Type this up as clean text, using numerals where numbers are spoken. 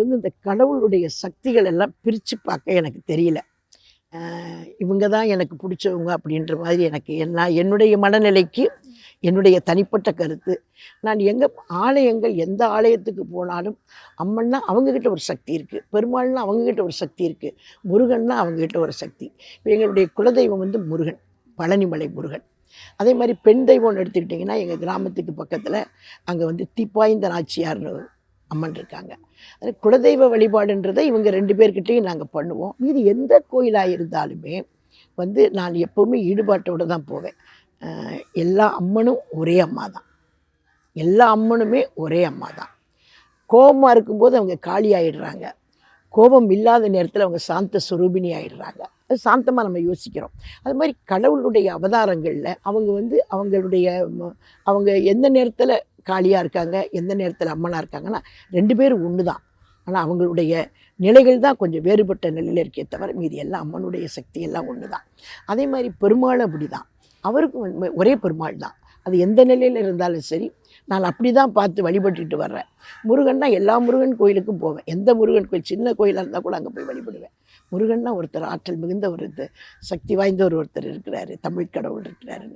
வந்து இந்த கடவுளுடைய சக்திகள் எல்லாம் பிரித்து பார்க்க எனக்கு தெரியல. இவங்க தான் எனக்கு பிடிச்சவங்க அப்படின்ற மாதிரி எனக்கு என்னுடைய மனநிலைக்கு என்னுடைய தனிப்பட்ட கருத்து. நான் ஆலயங்கள் எந்த ஆலயத்துக்கு போனாலும் அம்மன்னா அவங்கக்கிட்ட ஒரு சக்தி இருக்குது, பெருமாள்னா அவங்கக்கிட்ட ஒரு சக்தி இருக்குது, முருகன்னா அவங்கக்கிட்ட ஒரு சக்தி. இப்போ எங்களுடைய குலதெய்வம் வந்து முருகன், பழனிமலை முருகன். அதே மாதிரி பெண் தெய்வம்னு எடுத்துக்கிட்டிங்கன்னா எங்கள் கிராமத்துக்கு பக்கத்தில் அங்கே வந்து தீப்பாய்ந்த நாச்சியார்னு அம்மன் இருக்காங்க. அது குலதெய்வ வழிபாடுன்றதை இவங்க 2 பேர்கிட்டையும் நாங்கள் பண்ணுவோம். இது எந்த கோயிலாக இருந்தாலுமே வந்து நான் எப்போவுமே ஈடுபாட்டோடு தான் போவேன். எல்லா அம்மனும் ஒரே அம்மா தான், எல்லா அம்மனுமே ஒரே அம்மா தான். கோபமாக இருக்கும்போது அவங்க காளி ஆகிடுறாங்க, கோபம் இல்லாத நேரத்தில் அவங்க சாந்த சுரூபினி ஆகிடுறாங்க. அது சாந்தமாக நம்ம யோசிக்கிறோம். அது மாதிரி கடவுளுடைய அவதாரங்களில் அவங்க வந்து அவங்க எந்த நேரத்தில் காளியாக இருக்காங்க, எந்த நேரத்தில் அம்மனாக இருக்காங்கன்னா 2 பேரும் ஒன்று தான். ஆனால் அவங்களுடைய நிலைகள் தான் கொஞ்சம் வேறுபட்ட நிலையில் இருக்கே தவிர மீதி எல்லாம் அம்மனுடைய சக்தி எல்லாம் ஒன்று தான். அதே மாதிரி பெருமாள் அப்படி தான், அவருக்கும் ஒரே பெருமாள் தான். அது எந்த நிலையில் இருந்தாலும் சரி நான் அப்படி தான் பார்த்து வழிபட்டுட்டு வர்றேன். முருகன்னா எல்லா முருகன் கோயிலுக்கும் போவேன். எந்த முருகன் கோயில் சின்ன கோயிலாக இருந்தால் கூட அங்கே போய் வழிபடுவேன். முருகன்னா ஒருத்தர் ஆற்றல் மிகுந்த ஒருத்தர், சக்தி வாய்ந்த ஒருத்தர் இருக்கிறாரு, தமிழ் கடவுள் இருக்கிறாரு.